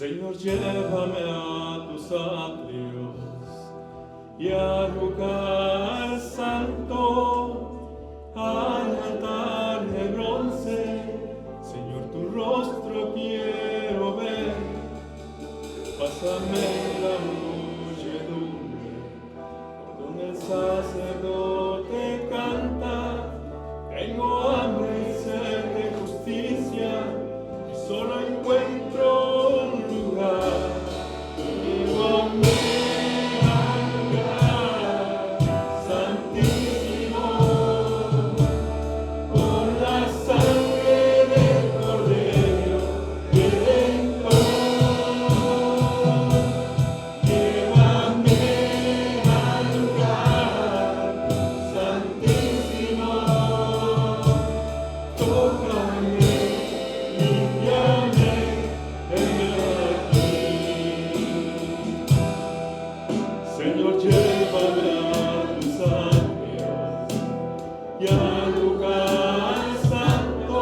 Señor, llévame a tus atrios y al lugar santo, al altar de bronce. Señor, tu rostro quiero ver. Pásame la muchedumbre por donde el sacerdote canta. Tengo hambre y sed de justicia y solo encuentro un lugar. Llévame al lugar santísimo por la sangre del Cordero Redentor. Llévame al lugar santísimo. Tócame, límpiame, heme aquí. Señor, llévame a tus atrios y al lugar santo,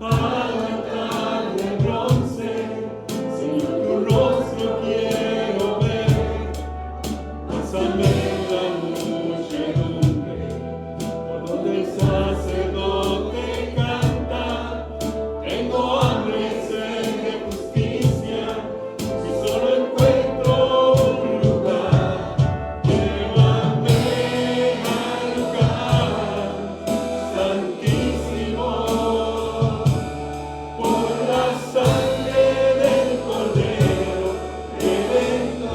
al altar de bronce. Señor, tu rostro quiero ver. Pásame la muchedumbre por donde el sacerdote canta. Tengo hambre y sed de justicia y solo encuentro un lugar. Llévame al lugar santísimo por la sangre del Cordero Redentor.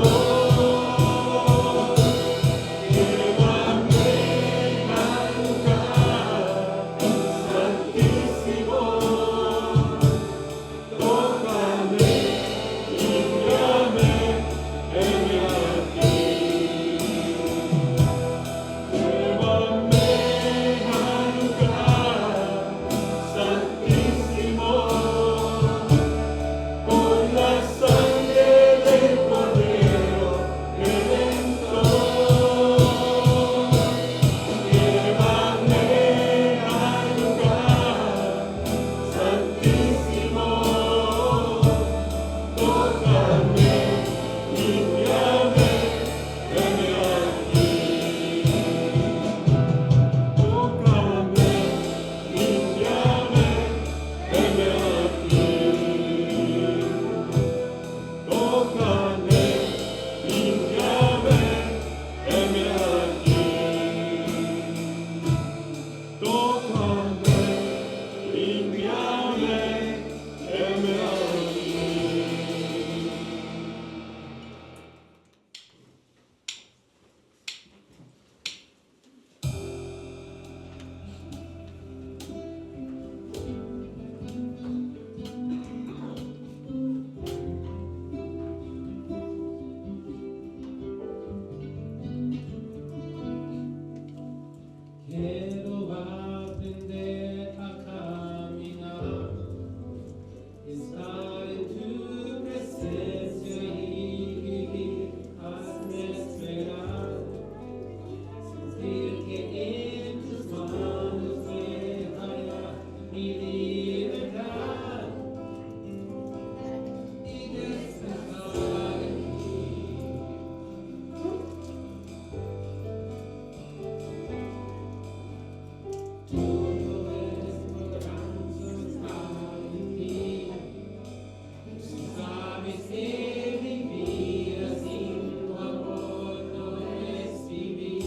Llévame al lugar santísimo. Tócame, límpiame, heme aquí. Llévame al lugar santísimo por la sangre del Cordero Redentor. Llévame al lugar santísimo. Tócame, límpiame, heme aquí. Tócame, límpiame, heme aquí. Tócame, límpiame, heme aquí. Tócame, límpiame, heme aquí. Quiero aprender a caminar, estar en tu presencia y vivir, hazme esperar, sentir que en tus manos me hallar mi libertad y descansar en ti. Todo esperanza está en ti. Si sabes que mi vida sin tu amor no es vivir,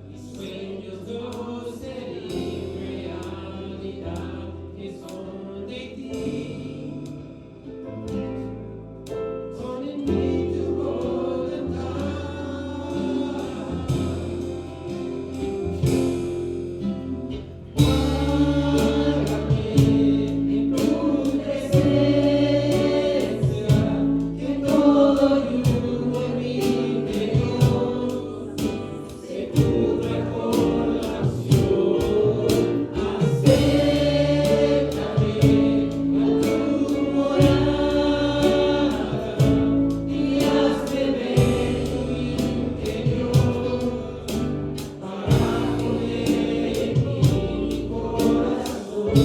mis sueños no serían realidad, que son de ti. Pon en mí tu voluntad. Guárdame en tu presencia, que todo yugo en mi interior se cubra con la acción. Acéptame a tu morada y hazme ver tu interior para poner en mí mi corazón.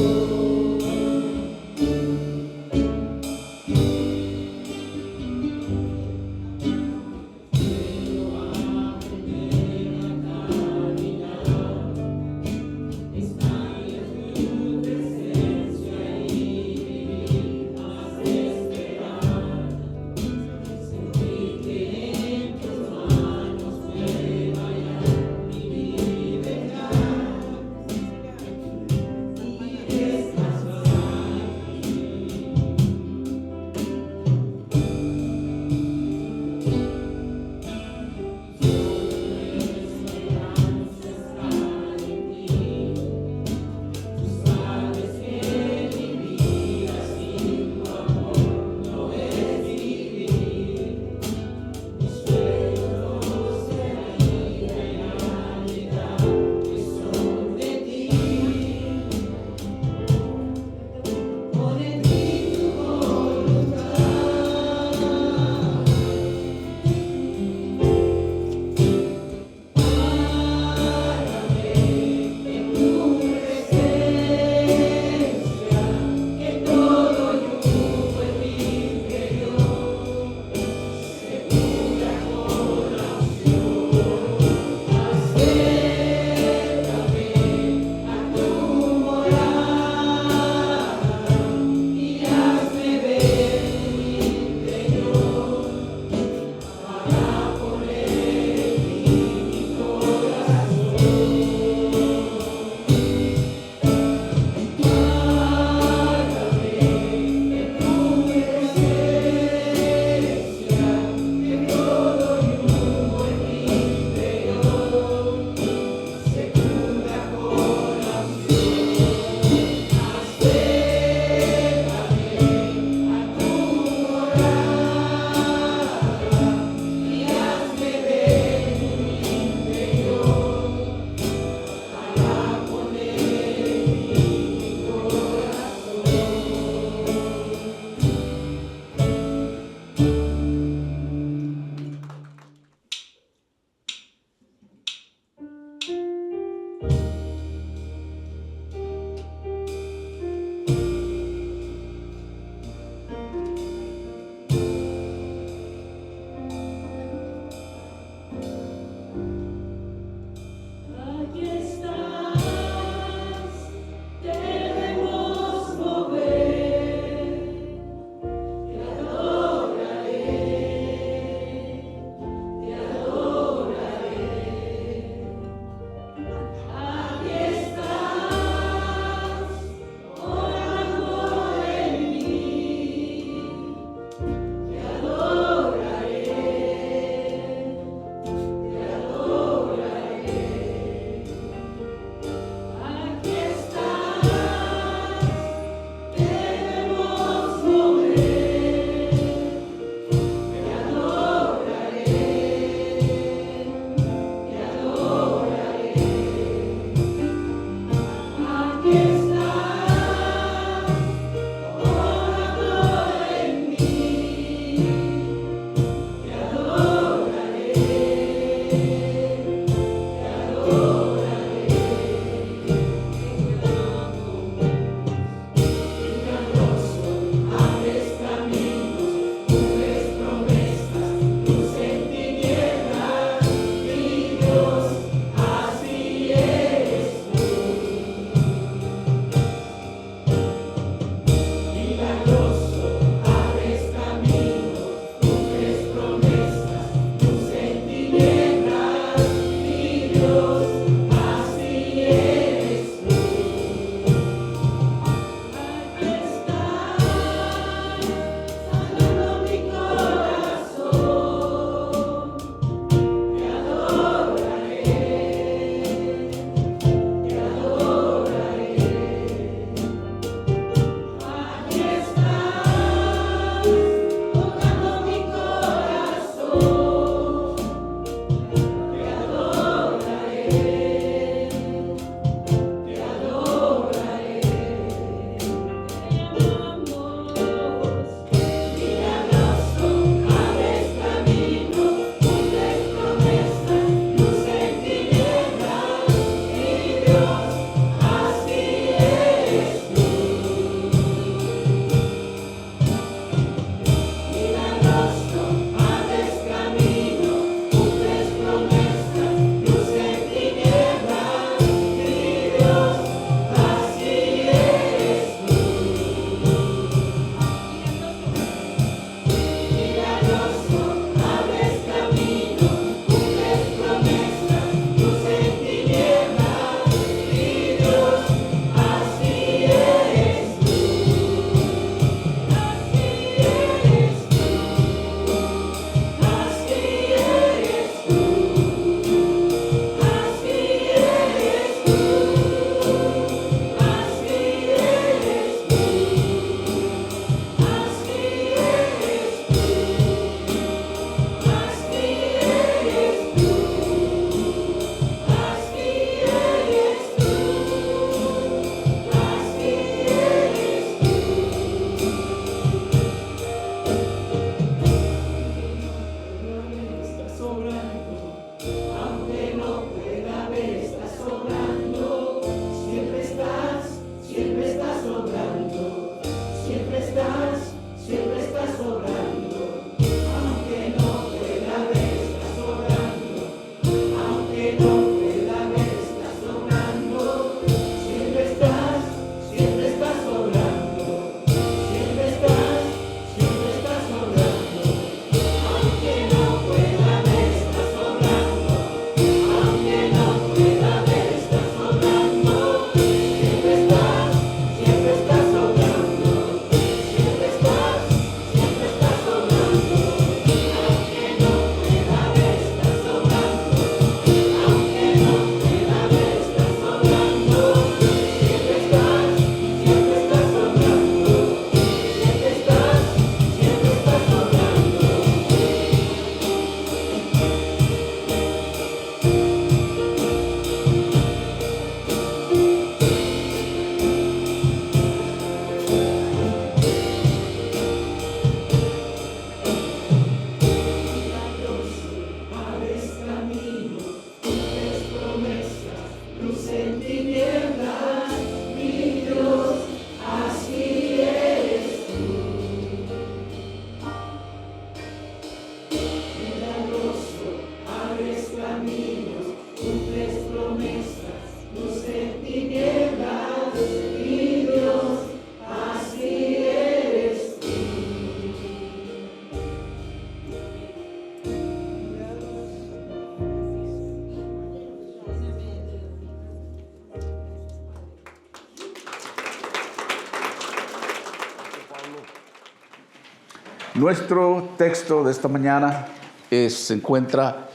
Nuestro texto de esta mañana se encuentra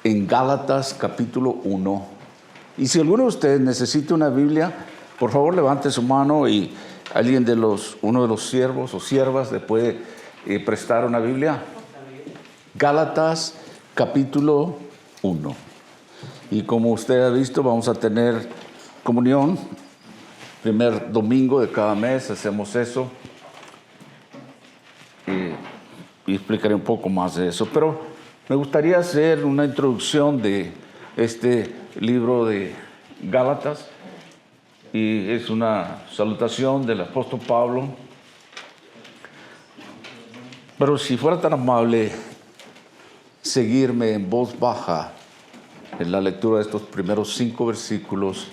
en Gálatas capítulo 1. Y si alguno de ustedes necesita una Biblia, por favor levante su mano y uno de los siervos o siervas le puede prestar una Biblia. Gálatas capítulo 1. Y como usted ha visto, vamos a tener comunión. Primer domingo de cada mes hacemos eso. Y explicaré un poco más de eso. Pero me gustaría hacer una introducción de este libro de Gálatas. Y es una salutación del apóstol Pablo. Pero si fuera tan amable seguirme en voz baja en la lectura de estos primeros 5 versículos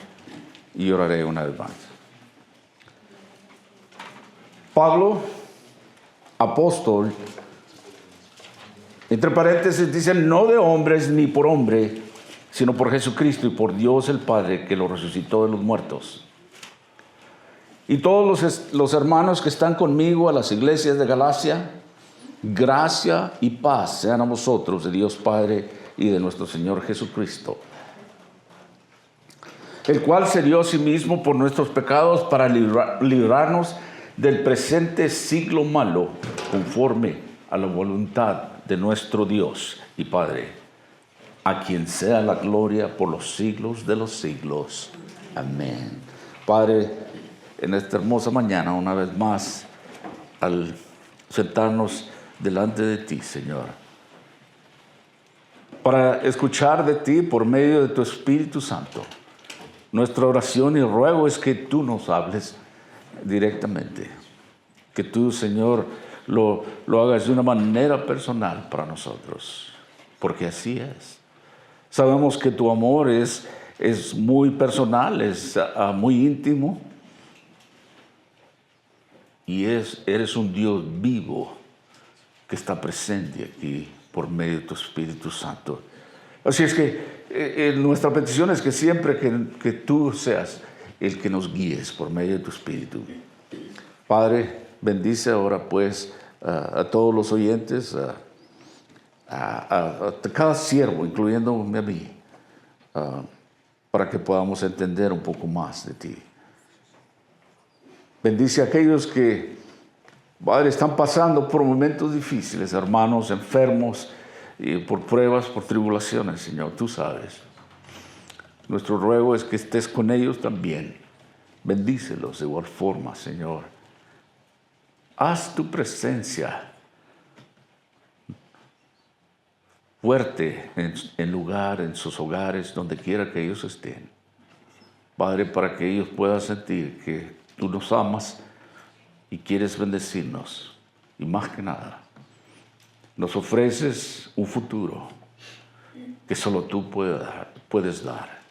y oraré una vez más. Pablo, apóstol, entre paréntesis dice, no de hombres ni por hombre, sino por Jesucristo y por Dios el Padre que lo resucitó de los muertos. Y todos los hermanos que están conmigo a las iglesias de Galacia, gracia y paz sean a vosotros de Dios Padre y de nuestro Señor Jesucristo, el cual se dio a sí mismo por nuestros pecados para librarnos del presente siglo malo, conforme a la voluntad de nuestro Dios y Padre, a quien sea la gloria por los siglos de los siglos. Amén. Padre, en esta hermosa mañana, una vez más, al sentarnos delante de ti, Señor, para escuchar de ti por medio de tu Espíritu Santo, nuestra oración y ruego es que tú nos hables directamente, que tú, Señor, lo hagas de una manera personal para nosotros, porque así es. Sabemos que tu amor es muy personal, es muy íntimo, y eres un Dios vivo que está presente aquí por medio de tu Espíritu Santo. Así es que nuestra petición es que siempre que tú seas el que nos guíes por medio de tu Espíritu. Padre, bendice ahora pues a todos los oyentes, a cada siervo, incluyéndome a mí, para que podamos entender un poco más de ti. Bendice a aquellos que, Padre, están pasando por momentos difíciles, hermanos enfermos, y por pruebas, por tribulaciones, Señor, tú sabes. Nuestro ruego es que estés con ellos también. Bendícelos de igual forma, Señor. Haz tu presencia fuerte en sus hogares, donde quiera que ellos estén. Padre, para que ellos puedan sentir que tú nos amas y quieres bendecirnos. Y más que nada, nos ofreces un futuro que solo tú puedes dar.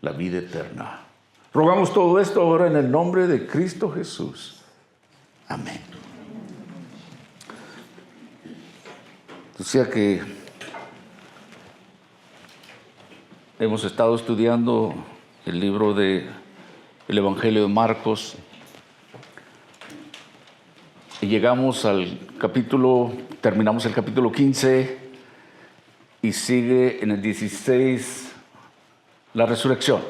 La vida eterna. Rogamos todo esto ahora en el nombre de Cristo Jesús. Amén. O sea que hemos estado estudiando el libro del Evangelio de Marcos y llegamos terminamos el capítulo 15 y sigue en el 16 la resurrección.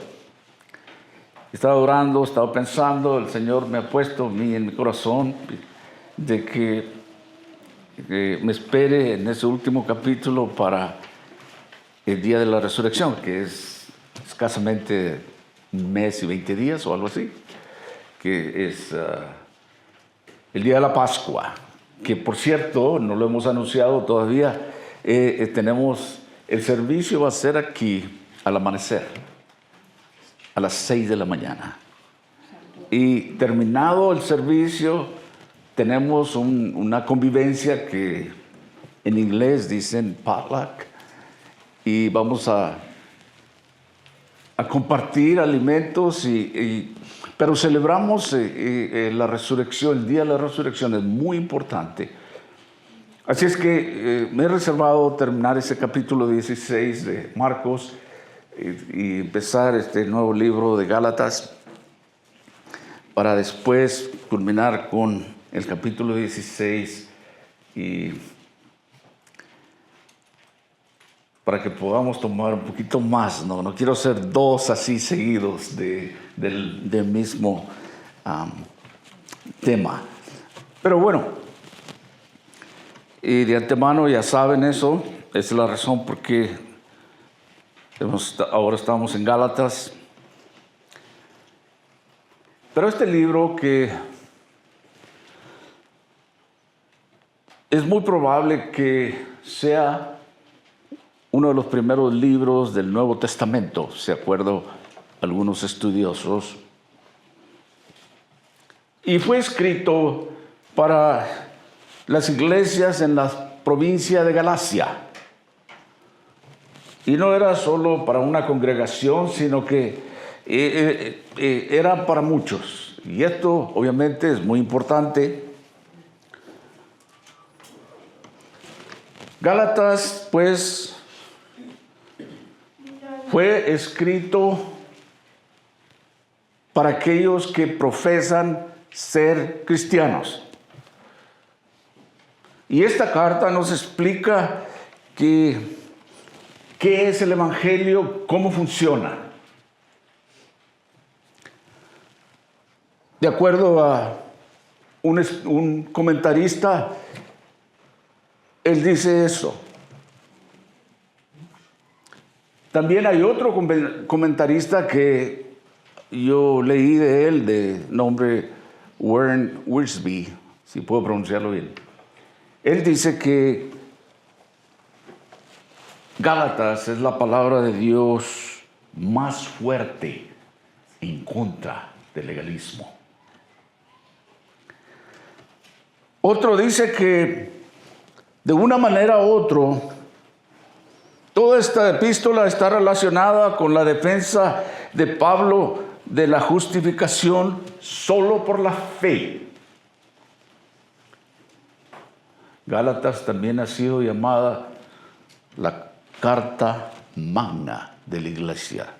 Estaba orando, estaba pensando, el Señor me ha puesto a mí en mi corazón de que me espere en ese último capítulo para el día de la resurrección, que es escasamente un mes y 20 días o algo así, que es el día de la Pascua, que por cierto, no lo hemos anunciado todavía, tenemos, el servicio va a ser aquí al amanecer, a las 6 de la mañana. Y terminado el servicio, tenemos una convivencia que en inglés dicen potluck, y vamos a compartir alimentos, pero celebramos la resurrección. El día de la resurrección es muy importante. Así es que me he reservado terminar ese capítulo 16 de Marcos y empezar este nuevo libro de Gálatas para después culminar con el capítulo 16 y para que podamos tomar un poquito más, no quiero hacer dos así seguidos del mismo tema. Pero bueno, y de antemano ya saben eso, esa es la razón por qué ahora estamos en Gálatas. Pero este libro que es muy probable que sea uno de los primeros libros del Nuevo Testamento, de acuerdo a algunos estudiosos. Y fue escrito para las iglesias en la provincia de Galacia. Y no era solo para una congregación, sino que era para muchos. Y esto obviamente es muy importante. Gálatas, pues, fue escrito para aquellos que profesan ser cristianos. Y esta carta nos explica qué es el Evangelio, cómo funciona. De acuerdo a un comentarista, él dice eso. También hay otro comentarista que yo leí de él, de nombre Warren Wiersbe, si puedo pronunciarlo bien. Él dice que Gálatas es la palabra de Dios más fuerte en contra del legalismo. Otro dice que de una manera u otra, toda esta epístola está relacionada con la defensa de Pablo de la justificación solo por la fe. Gálatas también ha sido llamada la carta magna de la iglesia.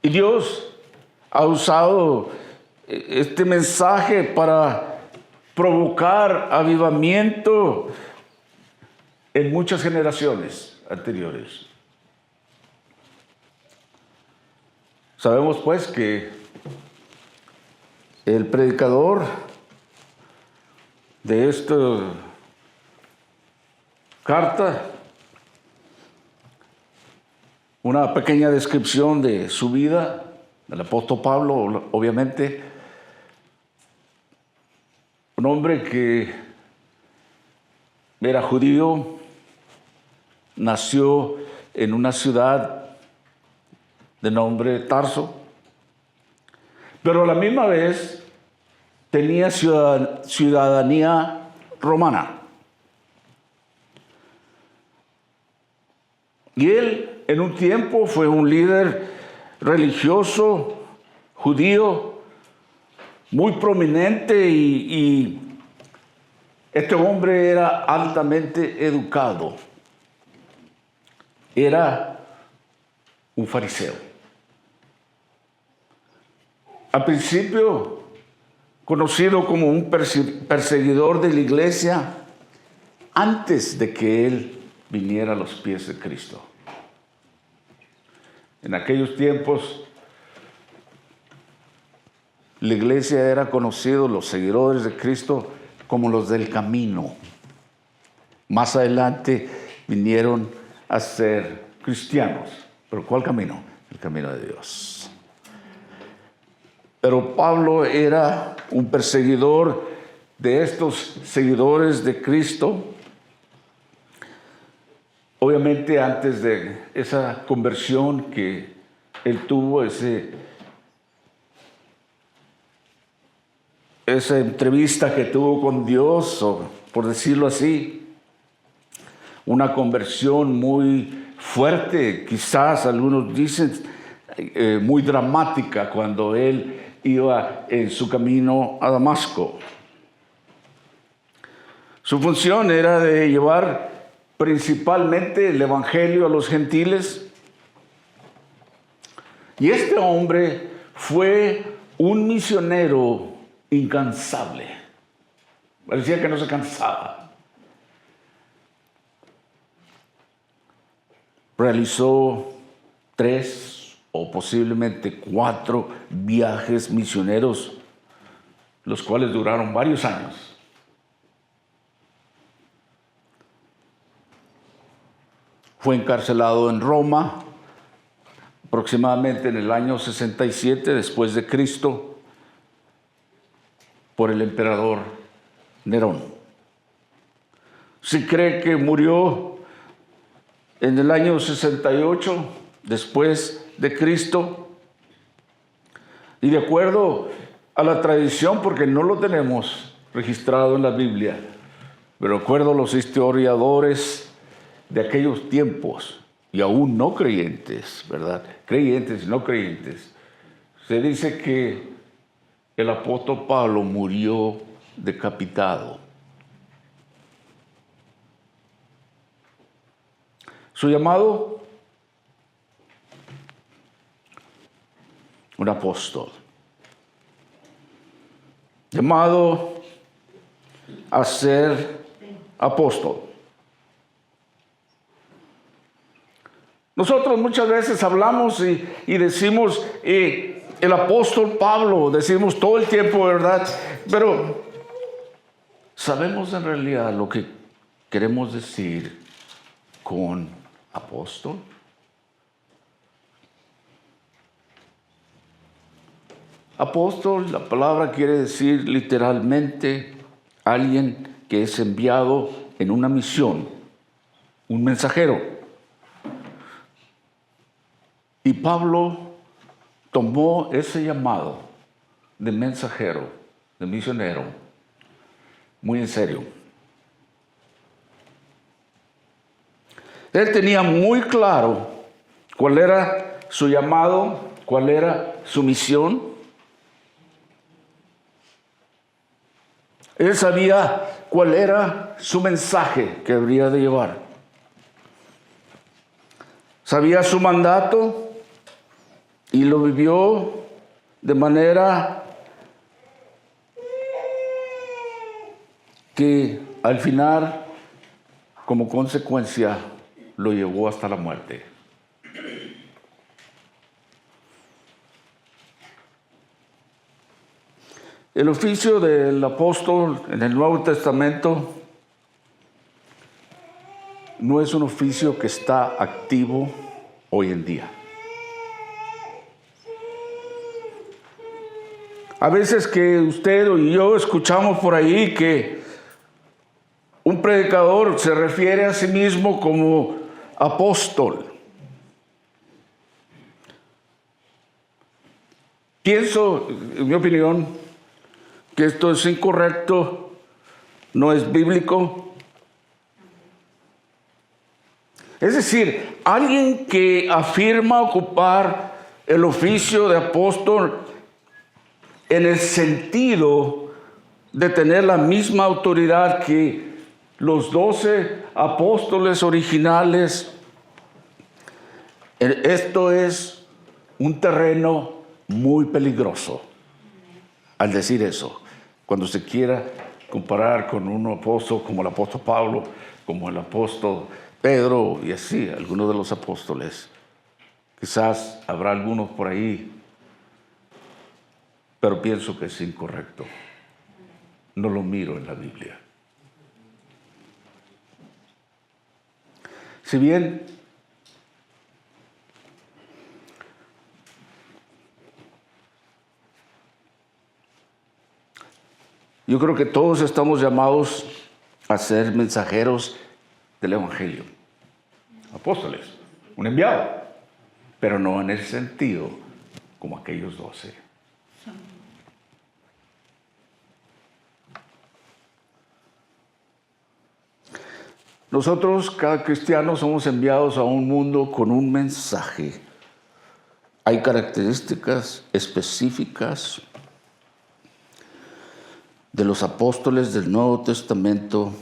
Y Dios ha usado este mensaje para provocar avivamiento en muchas generaciones anteriores. Sabemos pues que el predicador de esta carta, una pequeña descripción de su vida, del apóstol Pablo, obviamente, un hombre que era judío, nació en una ciudad de nombre Tarso, pero a la misma vez tenía ciudadanía romana. Y él en un tiempo fue un líder religioso, judío, muy prominente y este hombre era altamente educado. Era un fariseo. Al principio, conocido como un perseguidor de la iglesia, antes de que él viniera a los pies de Cristo. En aquellos tiempos, la iglesia era conocido, los seguidores de Cristo, como los del camino. Más adelante vinieron a ser cristianos. ¿Pero cuál camino? El camino de Dios. Pero Pablo era un perseguidor de estos seguidores de Cristo. Obviamente antes de esa conversión que él tuvo, esa entrevista que tuvo con Dios, o por decirlo así, una conversión muy fuerte, quizás algunos dicen muy dramática, cuando él iba en su camino a Damasco. Su función era de llevar principalmente el evangelio a los gentiles. Y este hombre fue un misionero incansable. Parecía que no se cansaba. Realizó 3 o posiblemente 4 viajes misioneros, los cuales duraron varios años. Fue encarcelado en Roma aproximadamente en el año 67 después de Cristo por el emperador Nerón. Se cree que murió en el año 68 después de Cristo, y de acuerdo a la tradición, porque no lo tenemos registrado en la Biblia, pero de acuerdo a los historiadores de aquellos tiempos, y aún no creyentes, ¿verdad? Creyentes y no creyentes, se dice que el apóstol Pablo murió decapitado. Su llamado, un apóstol. Llamado a ser apóstol. Nosotros muchas veces hablamos y decimos el apóstol Pablo, decimos todo el tiempo, ¿verdad? Pero ¿sabemos en realidad lo que queremos decir con apóstol? Apóstol, la palabra quiere decir literalmente alguien que es enviado en una misión, un mensajero. Y Pablo tomó ese llamado de mensajero, de misionero, muy en serio. Él tenía muy claro cuál era su llamado, cuál era su misión. Él sabía cuál era su mensaje que debería de llevar. Sabía su mandato y lo vivió de manera que al final, como consecuencia, lo llevó hasta la muerte. El oficio del apóstol en el Nuevo Testamento no es un oficio que está activo hoy en día. A veces que usted y yo escuchamos por ahí que un predicador se refiere a sí mismo como apóstol. Pienso, en mi opinión, que esto es incorrecto, no es bíblico. Es decir, alguien que afirma ocupar el oficio de apóstol en el sentido de tener la misma autoridad que los 12 apóstoles originales, esto es un terreno muy peligroso al decir eso. Cuando se quiera comparar con un apóstol como el apóstol Pablo, como el apóstol Pedro y así, algunos de los apóstoles, quizás habrá algunos por ahí, pero pienso que es incorrecto. No lo miro en la Biblia. Si bien yo creo que todos estamos llamados a ser mensajeros del Evangelio, apóstoles, un enviado, pero no en el sentido como aquellos 12. Nosotros, cada cristiano, somos enviados a un mundo con un mensaje. Hay características específicas de los apóstoles del Nuevo Testamento,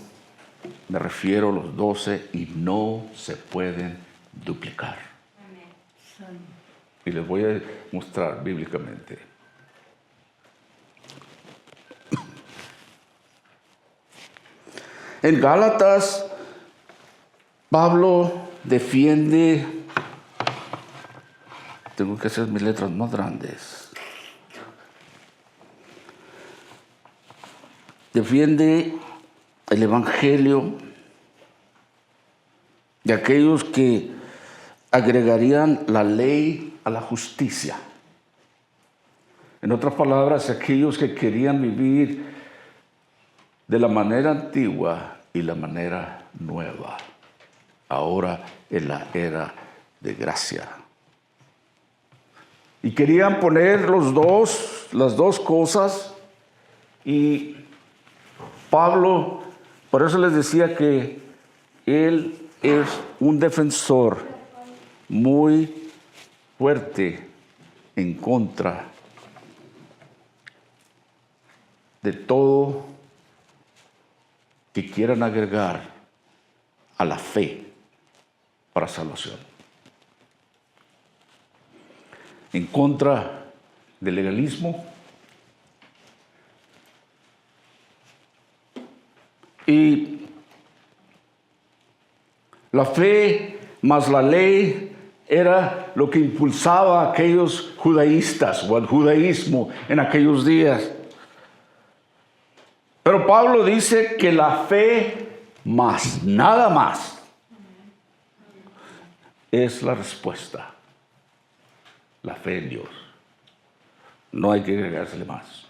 me refiero a los 12, y no se pueden duplicar. Y les voy a mostrar bíblicamente. En Gálatas, Pablo defiende, tengo que hacer mis letras más grandes, defiende el evangelio de aquellos que agregarían la ley a la justicia. En otras palabras, aquellos que querían vivir de la manera antigua y la manera nueva, ahora en la era de gracia. Y querían poner las dos cosas, y Pablo, por eso les decía que él es un defensor muy fuerte en contra de todo que quieran agregar a la fe para salvación. En contra del legalismo y la fe más la ley era lo que impulsaba a aquellos judaístas o al judaísmo en aquellos días. Pero Pablo dice que la fe más, nada más, es la respuesta. La fe en Dios. No hay que agregársele más.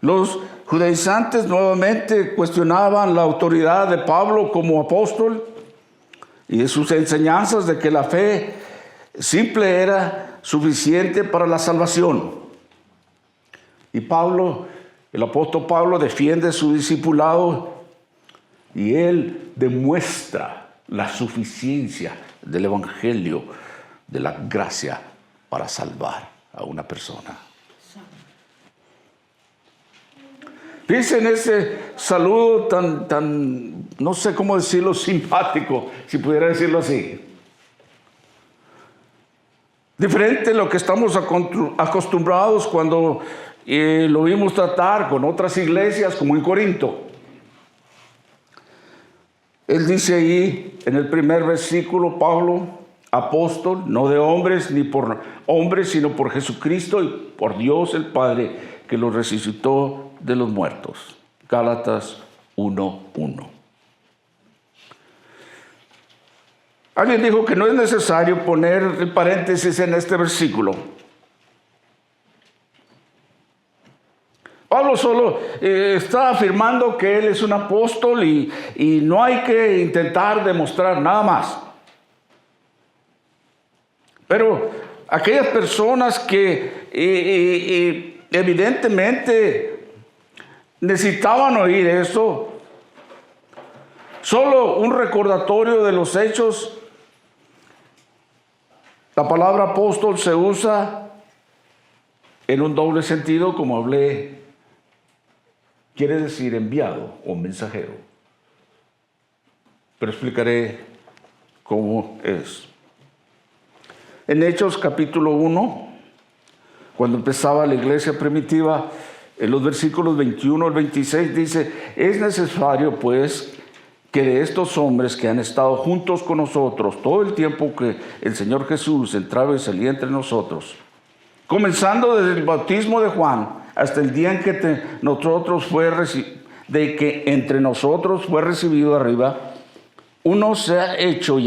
Los judaizantes nuevamente cuestionaban la autoridad de Pablo como apóstol y de sus enseñanzas de que la fe simple era suficiente para la salvación. Y Pablo, el apóstol Pablo, defiende su discipulado y él demuestra la suficiencia del evangelio de la gracia para salvar a una persona. Dice en ese saludo tan, no sé cómo decirlo, simpático, si pudiera decirlo así. Diferente a lo que estamos acostumbrados cuando lo vimos tratar con otras iglesias, como en Corinto. Él dice ahí, en el primer versículo, Pablo, apóstol, no de hombres ni por hombres, sino por Jesucristo y por Dios el Padre, que lo resucitó de los muertos. Gálatas 1:1. Alguien dijo que no es necesario poner el paréntesis en este versículo. Pablo solo está afirmando que él es un apóstol y no hay que intentar demostrar nada más. Pero aquellas personas que evidentemente necesitaban oír eso, solo un recordatorio de los hechos. La palabra apóstol se usa en un doble sentido, como hablé. Quiere decir enviado o mensajero. Pero explicaré cómo es. En Hechos capítulo 1, cuando empezaba la iglesia primitiva, en los versículos 21 al 26 dice: es necesario pues que de estos hombres que han estado juntos con nosotros todo el tiempo que el Señor Jesús entraba y salía entre nosotros, comenzando desde el bautismo de Juan hasta el día en que entre nosotros fue recibido arriba, uno se ha hecho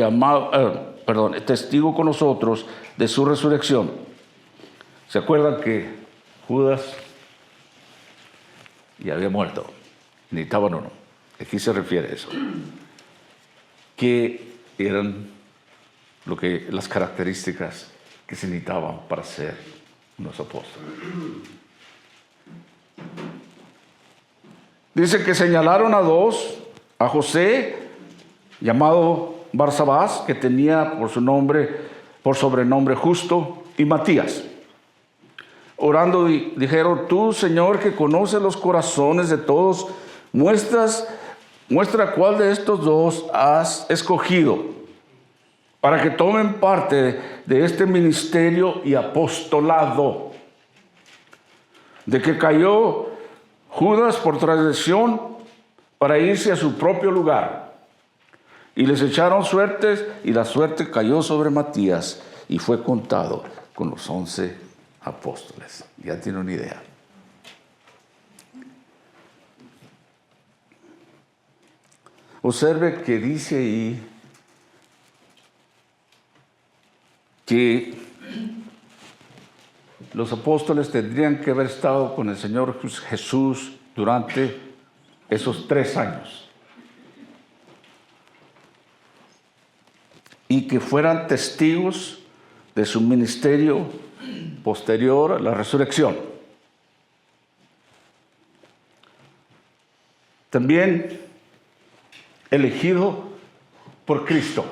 testigo con nosotros de su resurrección. ¿Se acuerdan que Judas ya había muerto? Necesitaban uno. Aquí se refiere a eso. Que eran las características que se necesitaban para ser unos apóstoles. Dice que señalaron a dos, a José, llamado Barsabás, que tenía por sobrenombre Justo, y Matías. Orando dijeron: tú, Señor, que conoces los corazones de todos, muestra cuál de estos dos has escogido para que tomen parte de este ministerio y apostolado, de que cayó Judas por transgresión para irse a su propio lugar. Y les echaron suertes, y la suerte cayó sobre Matías, y fue contado con los 11 apóstoles. Ya tiene una idea. Observe que dice ahí que los apóstoles tendrían que haber estado con el Señor Jesús durante esos 3 años. Y que fueran testigos de su ministerio posterior a la resurrección. También elegido por Cristo.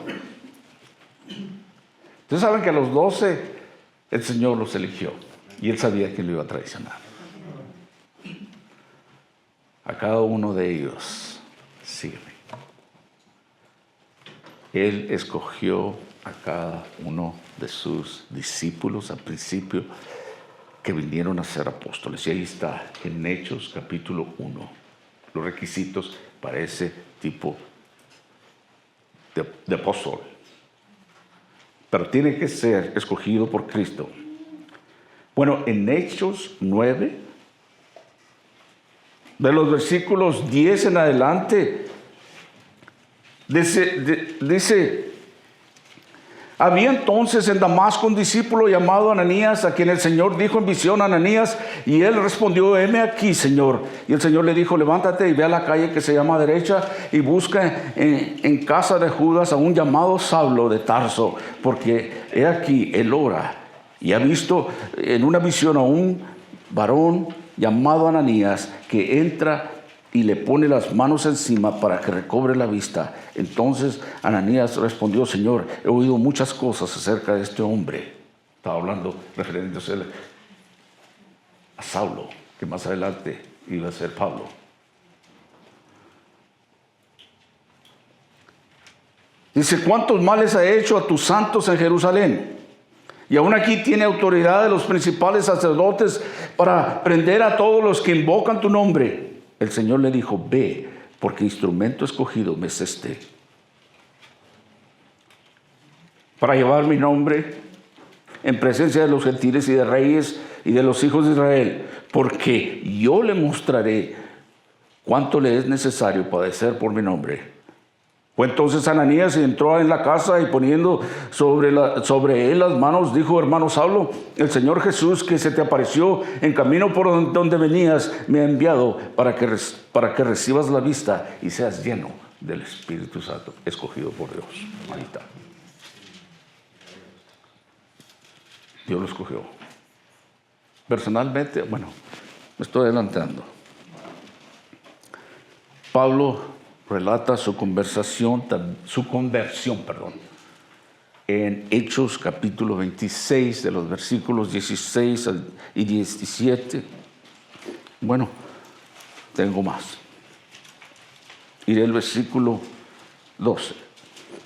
Ustedes saben que a los 12 el Señor los eligió y Él sabía que lo iba a traicionar. A cada uno de ellos sirve. Él escogió a cada uno de sus discípulos al principio que vinieron a ser apóstoles. Y ahí está en Hechos capítulo 1 los requisitos para ese tipo de apóstol. Pero tiene que ser escogido por Cristo. Bueno, en Hechos 9, de los versículos 10 en adelante, dice, había entonces en Damasco un discípulo llamado Ananías, a quien el Señor dijo en visión: Ananías, y él respondió: heme aquí, Señor. Y el Señor le dijo: levántate y ve a la calle que se llama Derecha y busca en casa de Judas a un llamado Saulo de Tarso, porque he aquí él ora y ha visto en una visión a un varón llamado Ananías que entra y le pone las manos encima para que recobre la vista. Entonces Ananías respondió: Señor, he oído muchas cosas acerca de este hombre. Estaba hablando, refiriéndose a Saulo, que más adelante iba a ser Pablo. Dice: ¿cuántos males ha hecho a tus santos en Jerusalén? Y aún aquí tiene autoridad de los principales sacerdotes para prender a todos los que invocan tu nombre. El Señor le dijo: ve, porque instrumento escogido me es este, para llevar mi nombre en presencia de los gentiles y de reyes y de los hijos de Israel, porque yo le mostraré cuánto le es necesario padecer por mi nombre. Fue entonces Ananías y entró en la casa, y poniendo sobre él las manos, dijo: hermano Saulo, el Señor Jesús, que se te apareció en camino por donde venías, me ha enviado para que recibas la vista y seas lleno del Espíritu Santo, escogido por Dios. Ahí está. Dios lo escogió. Personalmente, bueno, me estoy adelantando. Pablo relata su conversión, en Hechos capítulo 26, de los versículos 16 y 17. Bueno, tengo más. Iré al versículo 12.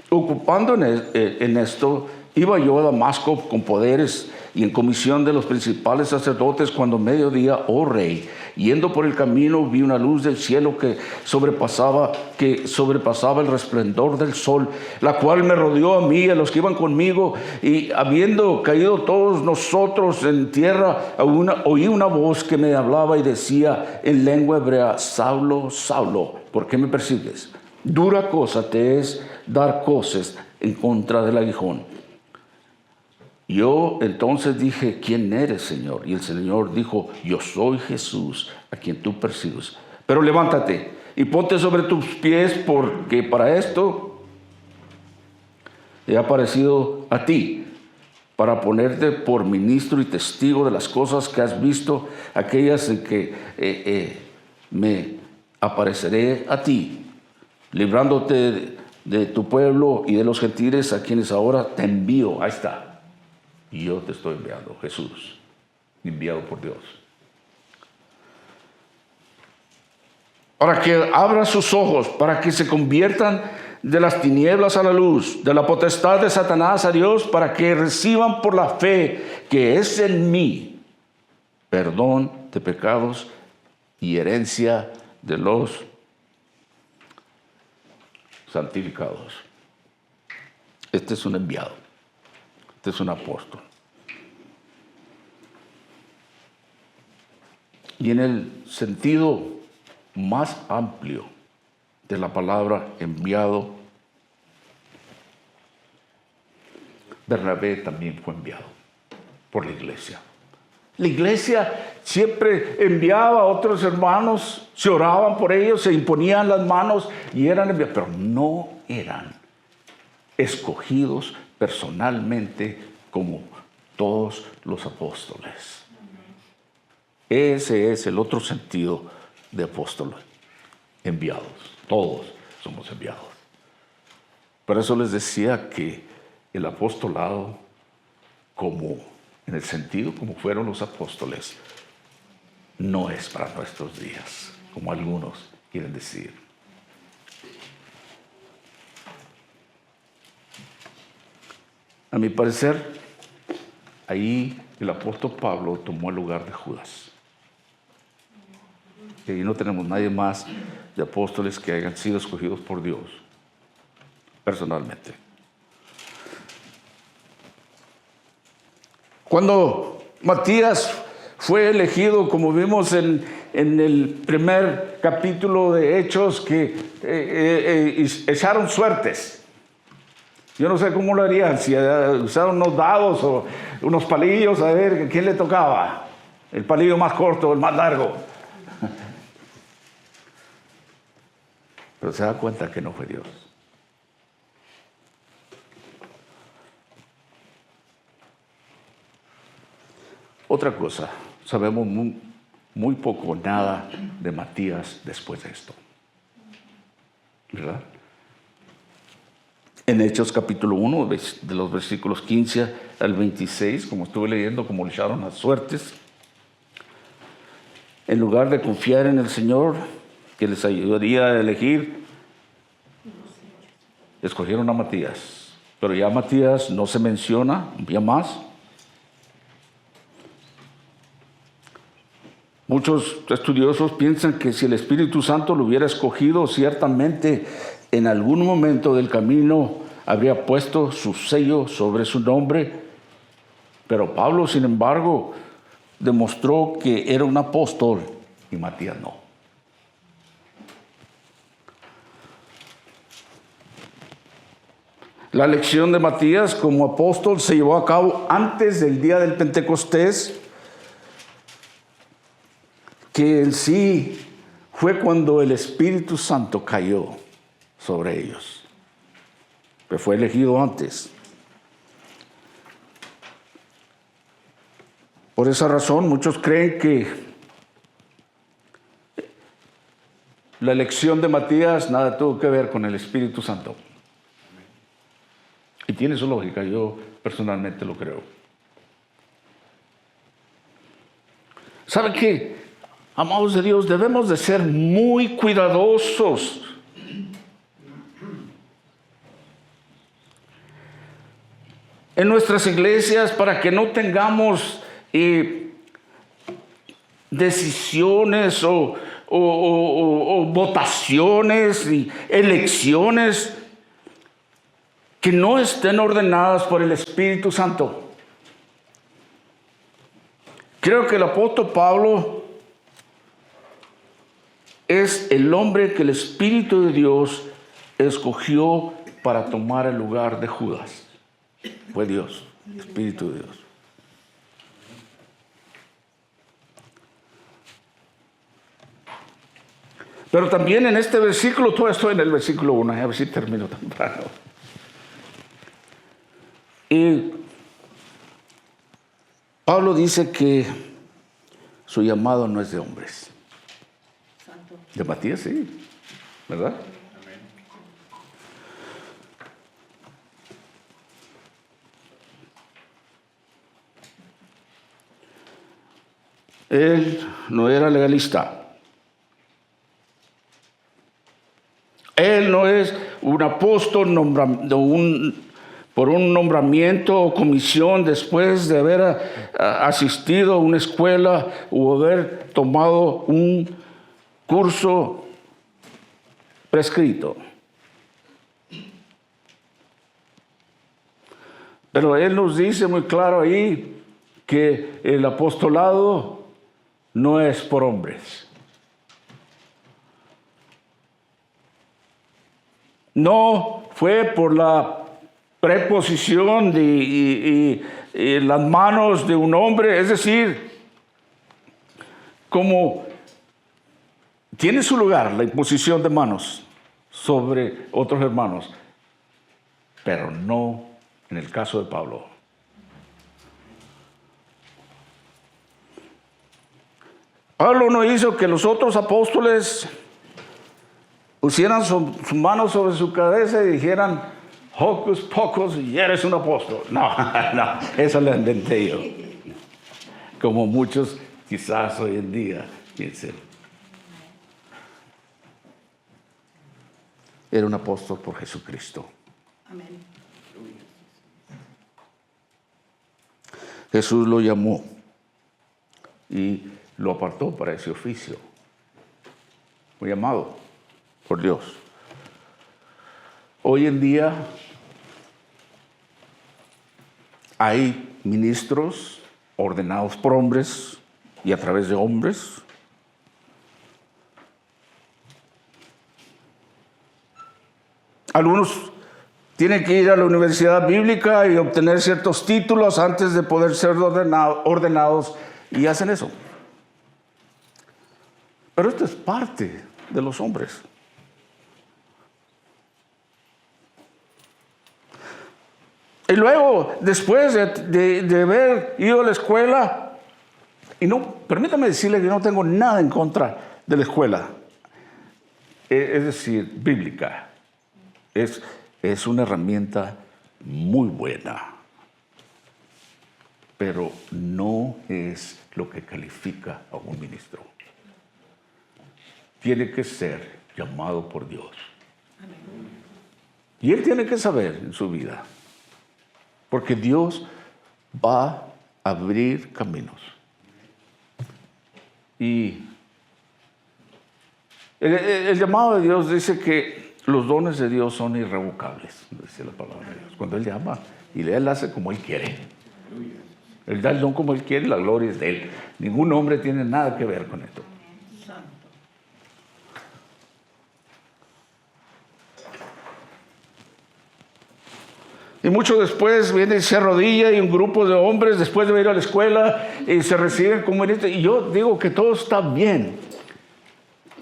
Ocupando en esto, iba yo a Damasco con poderes y en comisión de los principales sacerdotes, cuando mediodía, oh rey, yendo por el camino, vi una luz del cielo que sobrepasaba el resplandor del sol, la cual me rodeó a mí y a los que iban conmigo, y habiendo caído todos nosotros en tierra, oí una voz que me hablaba y decía en lengua hebrea: Saulo, Saulo, ¿por qué me persigues? Dura cosa te es dar coces en contra del aguijón. Yo entonces dije: ¿quién eres, Señor? Y el Señor dijo: yo soy Jesús, a quien tú persigues. Pero levántate y ponte sobre tus pies, porque para esto he aparecido a ti, para ponerte por ministro y testigo de las cosas que has visto, aquellas en que me apareceré a ti, librándote de tu pueblo y de los gentiles, a quienes ahora te envío. Ahí está. Y yo te estoy enviando, Jesús, enviado por Dios, para que abra sus ojos, para que se conviertan de las tinieblas a la luz, de la potestad de Satanás a Dios, para que reciban por la fe que es en mí perdón de pecados y herencia de los santificados. Este es un enviado. Este es un apóstol. Y en el sentido más amplio de la palabra enviado, Bernabé también fue enviado por la iglesia. La iglesia siempre enviaba a otros hermanos, se oraban por ellos, se imponían las manos y eran enviados, pero no eran escogidos personalmente como todos los apóstoles. Ese es el otro sentido de apóstol. Enviados. Todos somos enviados. Por eso les decía que el apostolado, como en el sentido como fueron los apóstoles, no es para nuestros días, como algunos quieren decir. A mi parecer, ahí el apóstol Pablo tomó el lugar de Judas. Y ahí no tenemos nadie más de apóstoles que hayan sido escogidos por Dios, personalmente. Cuando Matías fue elegido, como vimos en el primer capítulo de Hechos, que echaron suertes. Yo no sé cómo lo harían, si usaron unos dados o unos palillos, a ver quién le tocaba. El palillo más corto o el más largo. Pero se da cuenta que no fue Dios. Otra cosa, sabemos muy poco o nada de Matías después de esto. ¿Verdad? En Hechos capítulo 1, de los versículos 15 al 26, como estuve leyendo, como le echaron las suertes, en lugar de confiar en el Señor, que les ayudaría a elegir, escogieron a Matías. Pero ya Matías no se menciona, ya más. Muchos estudiosos piensan que si el Espíritu Santo lo hubiera escogido, ciertamente en algún momento del camino habría puesto su sello sobre su nombre. Pero Pablo, sin embargo, demostró que era un apóstol y Matías no. La elección de Matías como apóstol se llevó a cabo antes del día del Pentecostés, que en sí fue cuando el Espíritu Santo cayó sobre ellos. Pero fue elegido antes. Por esa razón, muchos creen que la elección de Matías nada tuvo que ver con el Espíritu Santo. Y tiene su lógica, yo personalmente lo creo. ¿Saben qué? Amados de Dios, debemos de ser muy cuidadosos en nuestras iglesias para que no tengamos decisiones o votaciones y elecciones que no estén ordenadas por el Espíritu Santo. Creo que el apóstol Pablo es el hombre que el Espíritu de Dios escogió para tomar el lugar de Judas. Fue Dios, el Espíritu de Dios. Pero también en este versículo, todo esto en el versículo 1, a ver si termino temprano. Y Pablo dice que su llamado no es de hombres. De Matías, sí, ¿verdad? Él no era legalista. Él no es un apóstol por un nombramiento o comisión después de haber asistido a una escuela o haber tomado un curso prescrito. Pero él nos dice muy claro ahí que el apostolado no es por hombres. No fue por la preposición y las manos de un hombre, es decir, como tiene su lugar la imposición de manos sobre otros hermanos, pero no en el caso de Pablo. Pablo no hizo que los otros apóstoles pusieran su mano sobre su cabeza y dijeran, hocus pocus, y eres un apóstol. No, no, eso lo inventé yo. Como muchos quizás hoy en día piensen. Era un apóstol por Jesucristo. Amén. Jesús lo llamó y lo apartó para ese oficio. Fue llamado por Dios. Hoy en día hay ministros ordenados por hombres y a través de hombres. Algunos tienen que ir a la universidad bíblica y obtener ciertos títulos antes de poder ser ordenados y hacen eso. Pero esto es parte de los hombres. Y luego, después de haber ido a la escuela, y no, permítame decirle que no tengo nada en contra de la escuela, es decir, bíblica. Es una herramienta muy buena, pero no es lo que califica a un ministro. Tiene que ser llamado por Dios. Y él tiene que saber en su vida, porque Dios va a abrir caminos. Y el llamado de Dios dice que los dones de Dios son irrevocables, dice la palabra de Dios. Cuando Él llama y Él hace como Él quiere. Él da el don como Él quiere, la gloria es de Él. Ningún hombre tiene nada que ver con esto. Y mucho después viene y se arrodilla y un grupo de hombres después de ir a la escuela y se reciben como ministros. Y yo digo que todo está bien,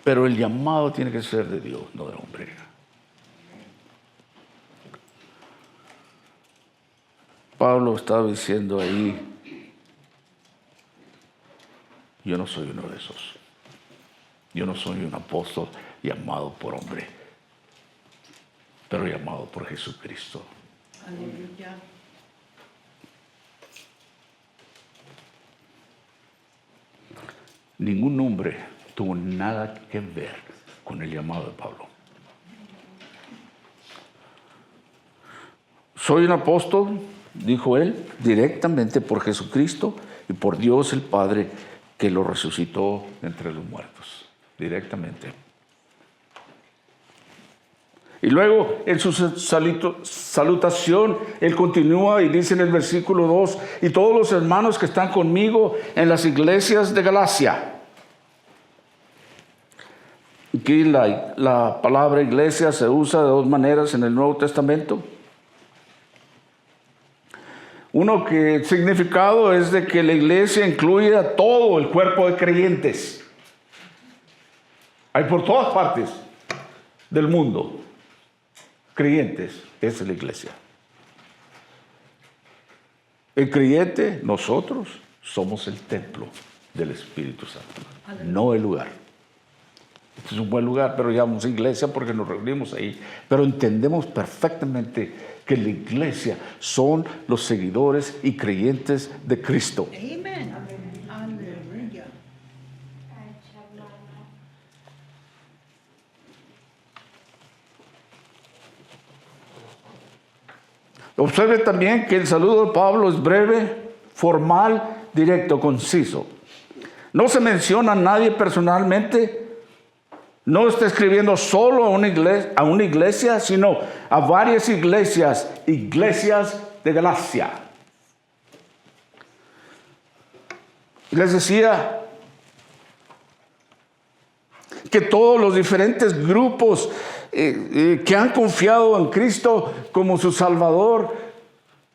pero el llamado tiene que ser de Dios, no de hombre. Pablo estaba diciendo ahí, yo no soy uno de esos. Yo no soy un apóstol llamado por hombre, pero llamado por Jesucristo. Aleluya. Ningún hombre tuvo nada que ver con el llamado de Pablo. Soy un apóstol, dijo él, directamente por Jesucristo y por Dios el Padre que lo resucitó entre los muertos. Directamente. Y luego en su salutación, él continúa y dice en el versículo 2, y todos los hermanos que están conmigo en las iglesias de Galacia. Aquí la palabra iglesia se usa de dos maneras en el Nuevo Testamento. Uno que el significado es de que la iglesia incluye a todo el cuerpo de creyentes. Hay por todas partes del mundo creyentes, esa es la iglesia. El creyente, nosotros, somos el templo del Espíritu Santo, no el lugar. Este es un buen lugar, pero llamamos iglesia porque nos reunimos ahí. Pero entendemos perfectamente que la iglesia son los seguidores y creyentes de Cristo. Amén. Aleluya. Observe también que el saludo de Pablo es breve, formal, directo, conciso. No se menciona a nadie personalmente. No está escribiendo solo a una iglesia, sino a varias iglesias de Galacia. Les decía que todos los diferentes grupos que han confiado en Cristo como su Salvador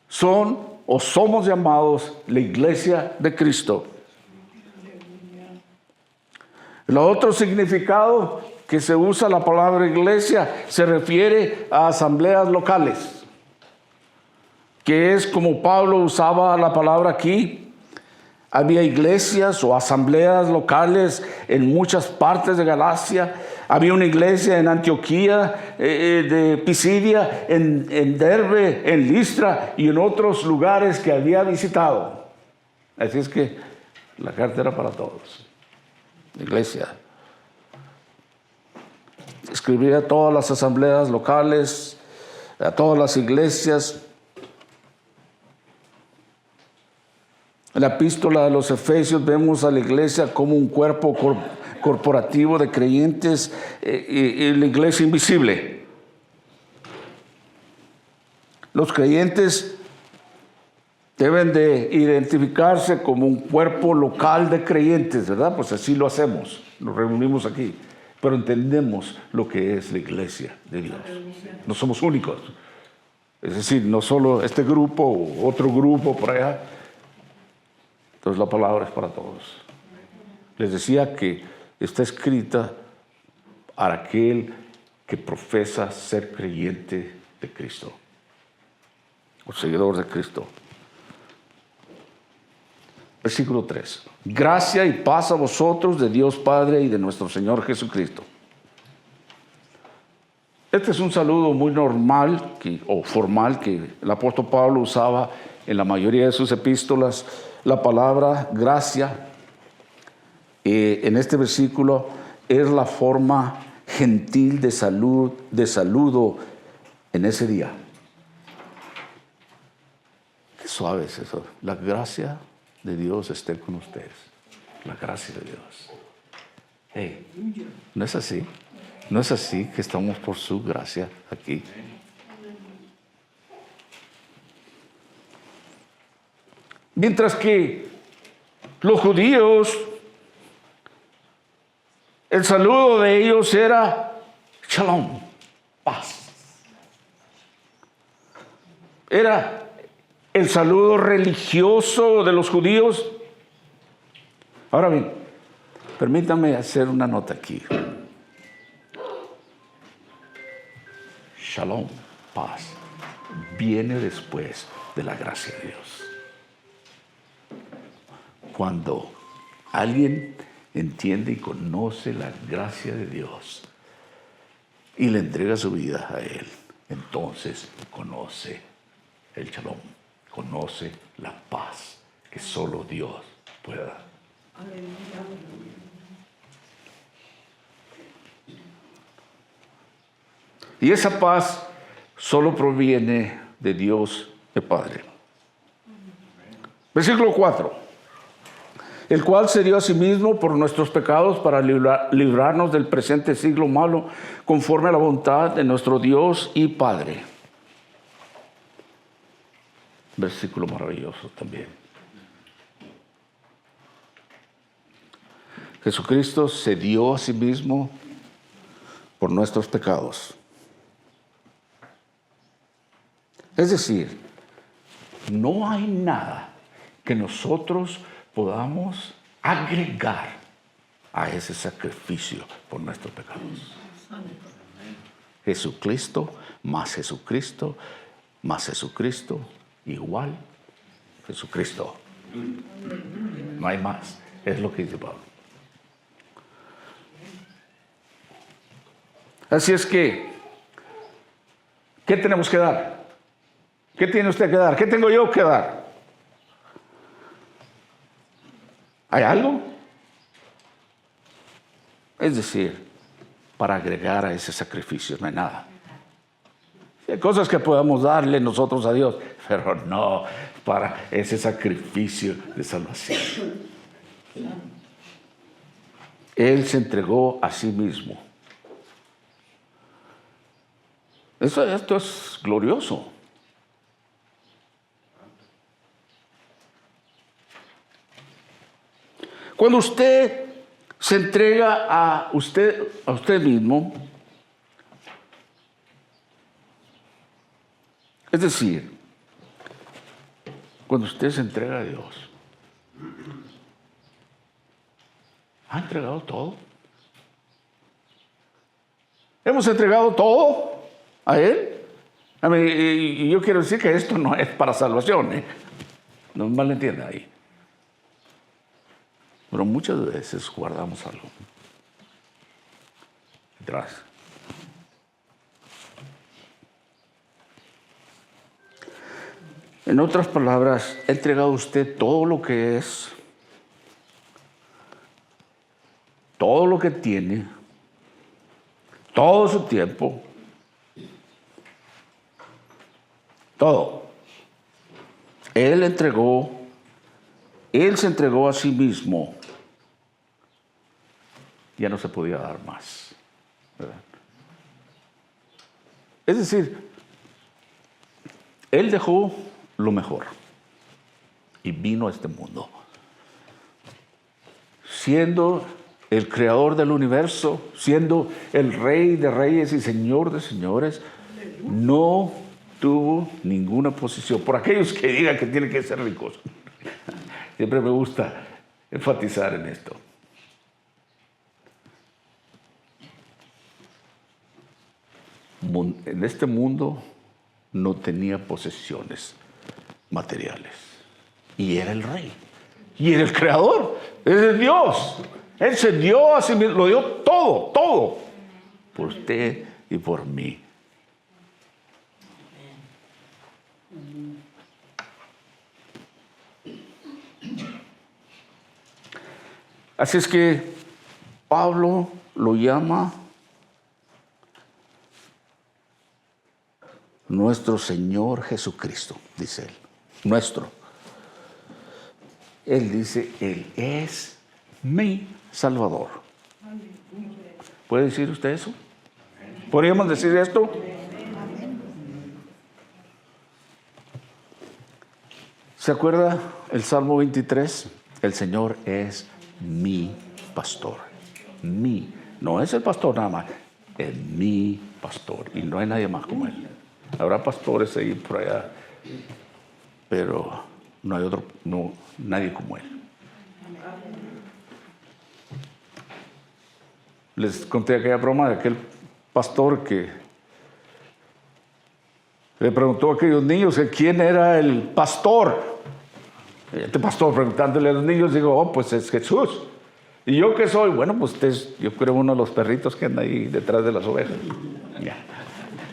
son o somos llamados la iglesia de Cristo. El otro significado que se usa la palabra iglesia se refiere a asambleas locales, que es como Pablo usaba la palabra aquí. Había iglesias o asambleas locales en muchas partes de Galacia. Había una iglesia en Antioquía, de Pisidia, en Derbe, en Listra y en otros lugares que había visitado. Así es que la carta era para todos. La iglesia. Escribía a todas las asambleas locales, a todas las iglesias. En la epístola de los Efesios vemos a la iglesia como un cuerpo corporativo de creyentes y la iglesia invisible. Los creyentes deben de identificarse como un cuerpo local de creyentes, ¿verdad? Pues así lo hacemos, nos reunimos aquí, pero entendemos lo que es la iglesia de Dios. No somos únicos, es decir, no solo este grupo o otro grupo por allá. Entonces la palabra es para todos. Les decía que está escrita para aquel que profesa ser creyente de Cristo o seguidor de Cristo. Versículo 3. Gracia y paz a vosotros de Dios Padre y de nuestro Señor Jesucristo. Este es un saludo muy normal o formal que el apóstol Pablo usaba en la mayoría de sus epístolas. La palabra gracia en este versículo es la forma gentil de saludo en ese día. Qué suave es eso. La gracia de Dios esté con ustedes. La gracia de Dios. Hey, ¿no es así? ¿No es así que estamos por su gracia aquí? Mientras que los judíos, el saludo de ellos era shalom, paz. Era el saludo religioso de los judíos. Ahora bien, permítanme hacer una nota aquí. Shalom, paz, viene después de la gracia de Dios. Cuando alguien entiende y conoce la gracia de Dios y le entrega su vida a Él, entonces conoce el shalom, conoce la paz que solo Dios puede dar. Y esa paz solo proviene de Dios el Padre. Versículo 4. El cual se dio a sí mismo por nuestros pecados para librarnos del presente siglo malo, conforme a la voluntad de nuestro Dios y Padre. Versículo maravilloso también. Jesucristo se dio a sí mismo por nuestros pecados. Es decir, no hay nada que nosotros podamos agregar a ese sacrificio por nuestros pecados. Jesucristo, más Jesucristo, más Jesucristo, igual Jesucristo. No hay más. Es lo que dice Pablo. Así es que, ¿qué tenemos que dar? ¿Qué tiene usted que dar? ¿Qué tengo yo que dar? ¿Hay algo? Es decir, para agregar a ese sacrificio no hay nada. Hay cosas que podemos darle nosotros a Dios, pero no para ese sacrificio de salvación. Él se entregó a sí mismo. Esto es glorioso. Cuando usted se entrega a usted mismo, es decir, cuando usted se entrega a Dios, ¿ha entregado todo? ¿Hemos entregado todo a Él? Y yo quiero decir que esto no es para salvación, ¿eh? No me malentienda ahí. Pero muchas veces guardamos algo detrás. En otras palabras, ¿ha entregado usted todo lo que es, todo lo que tiene, todo su tiempo, todo? Él se entregó a sí mismo. Ya no se podía dar más, ¿verdad? Es decir, Él dejó lo mejor y vino a este mundo. Siendo el creador del universo, siendo el rey de reyes y señor de señores, no tuvo ninguna posición. Por aquellos que digan que tienen que ser ricos. Siempre me gusta enfatizar en esto. En este mundo no tenía posesiones materiales. Y era el rey. Y era el creador. Es el Dios. Él se dio a sí mismo, lo dio todo, todo. Por usted y por mí. Así es que Pablo lo llama nuestro Señor Jesucristo, dice él. Nuestro. Él dice, Él es mi Salvador. ¿Puede decir usted eso? ¿Podríamos decir esto? ¿Se acuerda el Salmo 23? El Señor es mi pastor. Mi. No es el pastor nada más. Es mi pastor. Y no hay nadie más como Él. Habrá pastores ahí por allá, pero no hay otro, no, nadie como Él. Les conté aquella broma de aquel pastor que le preguntó a aquellos niños que quién era el pastor. Este pastor preguntándole a los niños, digo, oh, pues es Jesús. ¿Y yo qué soy? Bueno, pues usted es, yo creo, uno de los perritos que anda ahí detrás de las ovejas. Ya,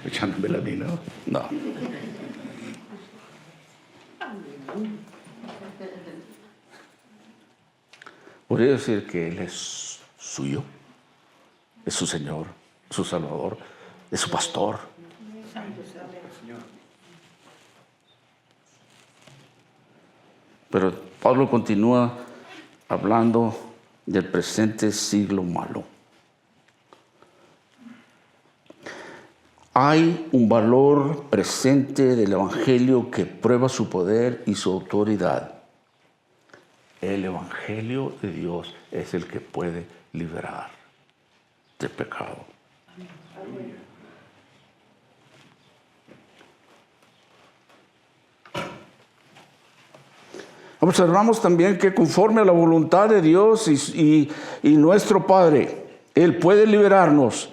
echándome la mina, ¿no? No. Podría decir que Él es suyo, es su Señor, su Salvador, es su pastor. Pero Pablo continúa hablando del presente siglo malo. Hay un valor presente del Evangelio que prueba su poder y su autoridad. El Evangelio de Dios es el que puede liberar del pecado. Observamos también que conforme a la voluntad de Dios y nuestro Padre, Él puede liberarnos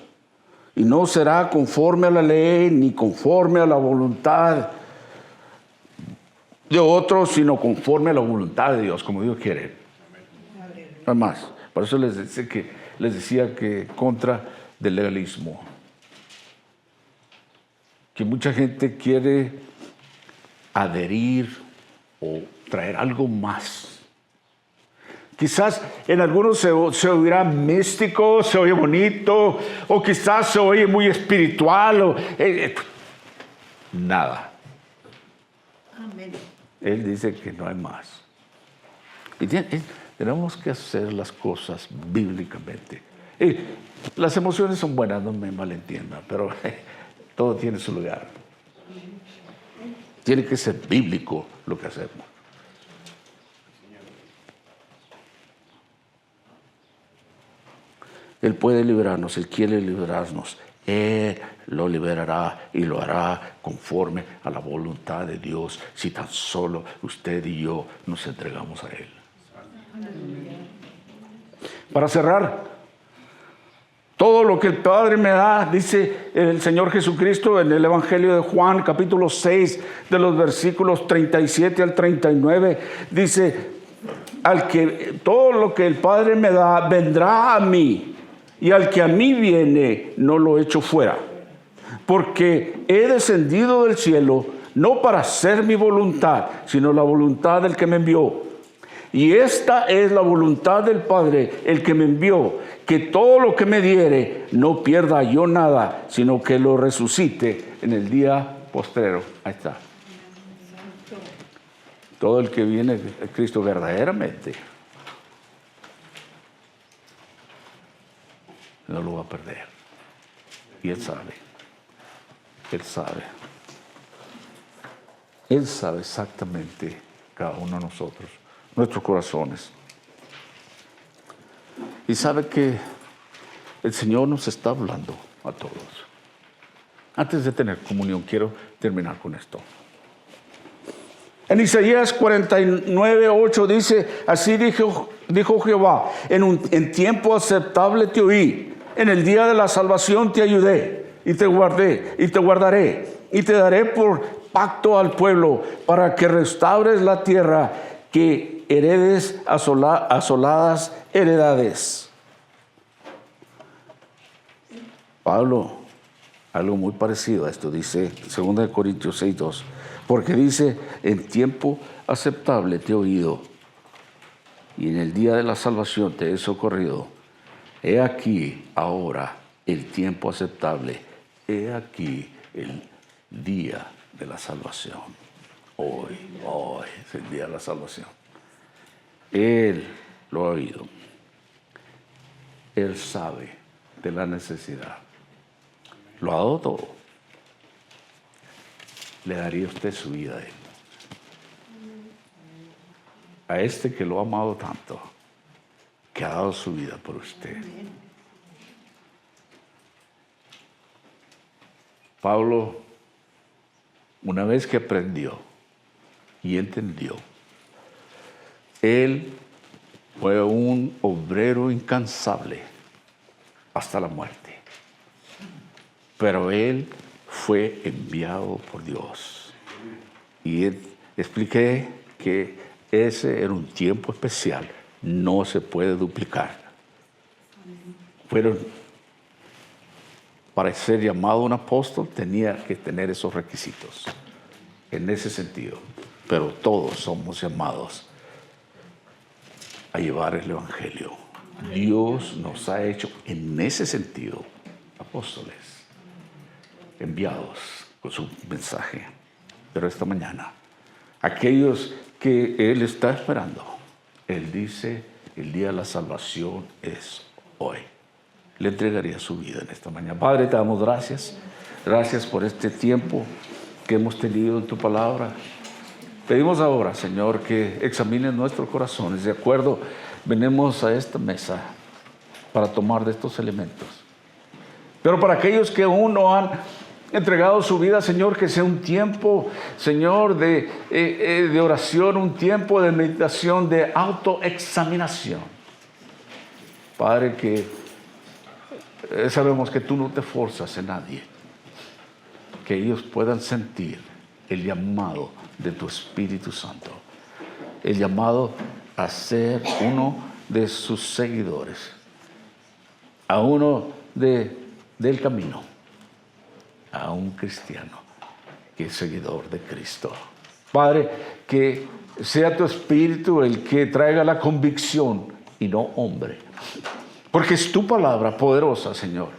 y no será conforme a la ley ni conforme a la voluntad de otros, sino conforme a la voluntad de Dios, como Dios quiere. Además, por eso les decía que contra del legalismo, que mucha gente quiere adherir o traer algo más. Quizás en algunos se oirá místico, se oye bonito, o quizás se oye muy espiritual, nada. Amén. Él dice que no hay más. Y tenemos que hacer las cosas bíblicamente. Las emociones son buenas, no me malentiendan, pero todo tiene su lugar. Tiene que ser bíblico lo que hacemos. Él puede liberarnos, Él quiere liberarnos. Él lo liberará y lo hará conforme a la voluntad de Dios, si tan solo usted y yo nos entregamos a Él. Para cerrar, todo lo que el Padre me da, dice el Señor Jesucristo en el Evangelio de Juan, capítulo 6, de los versículos 37 al 39, dice, todo lo que el Padre me da, vendrá a mí, y al que a mí viene, no lo echo fuera. Porque he descendido del cielo, no para hacer mi voluntad, sino la voluntad del que me envió. Y esta es la voluntad del Padre, el que me envió, que todo lo que me diere, no pierda yo nada, sino que lo resucite en el día postrero. Ahí está. Todo el que viene a Cristo verdaderamente no lo va a perder. Y Él sabe. Él sabe. Él sabe exactamente cada uno de nosotros, nuestros corazones. Y sabe que el Señor nos está hablando a todos. Antes de tener comunión, quiero terminar con esto. En Isaías 49:8 dice, así dijo Jehová, en tiempo aceptable te oí, en el día de la salvación te ayudé, y te guardaré, y te daré por pacto al pueblo, para que restaures la tierra, que heredes asoladas heredades. Pablo, algo muy parecido a esto, dice 2 Corintios 6:2, porque dice, en tiempo aceptable te he oído, y en el día de la salvación te he socorrido. He aquí ahora el tiempo aceptable, he aquí el día de la salvación. Hoy es el día de la salvación. Él lo ha oído. Él sabe de la necesidad. Lo ha dado todo. Le daría usted su vida a Él. A este que lo ha amado tanto, que ha dado su vida por usted. Pablo, una vez que aprendió y entendió, él fue un obrero incansable hasta la muerte. Pero él fue enviado por Dios. Y expliqué que ese era un tiempo especial. No se puede duplicar. Pero para ser llamado un apóstol tenía que tener esos requisitos. En ese sentido. Pero todos somos llamados a llevar el Evangelio. Dios nos ha hecho en ese sentido apóstoles, enviados con su mensaje. Pero esta mañana, aquellos que Él está esperando, Él dice, el día de la salvación es hoy. Le entregaría su vida en esta mañana. Padre, te damos gracias. Gracias por este tiempo que hemos tenido en tu palabra. Pedimos ahora, Señor, que examines nuestros corazones. De acuerdo, venimos a esta mesa para tomar de estos elementos. Pero para aquellos que aún no han entregado su vida, Señor, que sea un tiempo, Señor, de oración, un tiempo de meditación, de autoexaminación. Padre, que sabemos que tú no te forzas en nadie. Que ellos puedan sentir el llamado de tu Espíritu Santo. El llamado a ser uno de sus seguidores. A uno del camino. A un cristiano que es seguidor de Cristo. Padre, que sea tu Espíritu el que traiga la convicción y no hombre. Porque es tu palabra poderosa, Señor,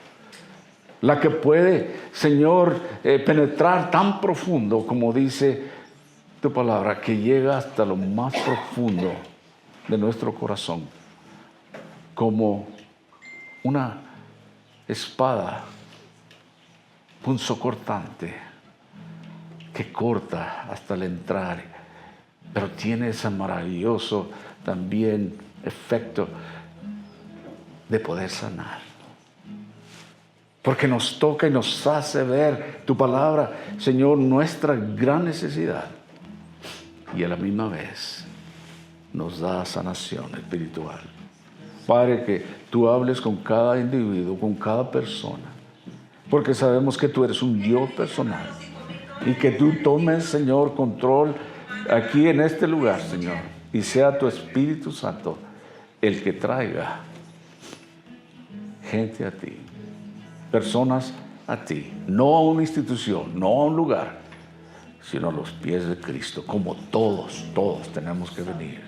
la que puede, Señor, penetrar tan profundo como dice tu palabra, que llega hasta lo más profundo de nuestro corazón, como una espada punzocortante que corta hasta el entrar, pero tiene ese maravilloso también efecto de poder sanar. porque nos toca y nos hace ver tu palabra, Señor, nuestra gran necesidad. Y a la misma vez nos da sanación espiritual. Padre, que tú hables con cada individuo, con cada persona, porque sabemos que tú eres un Dios personal y que tú tomes, Señor, control aquí en este lugar, Señor, y sea tu Espíritu Santo el que traiga gente a ti, personas a ti, no a una institución, no a un lugar, sino a los pies de Cristo, como todos tenemos que venir.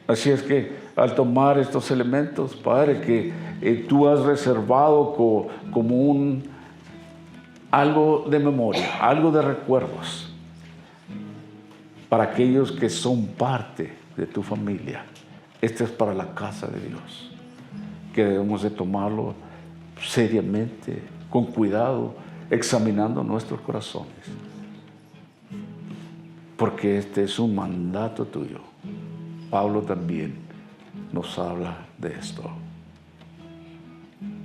Así es que al tomar estos elementos, Padre, que tú has reservado como algo de memoria, algo de recuerdos, para aquellos que son parte de tu familia. Este es para la casa de Dios, que debemos de tomarlo seriamente, con cuidado, examinando nuestros corazones, porque este es un mandato tuyo. Pablo también nos habla de esto.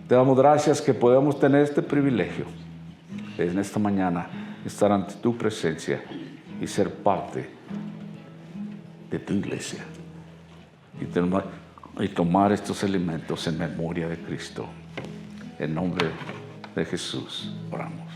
Te damos gracias que podemos tener este privilegio en esta mañana, estar ante tu presencia y ser parte de tu iglesia y tomar estos elementos en memoria de Cristo. En nombre de Jesús oramos.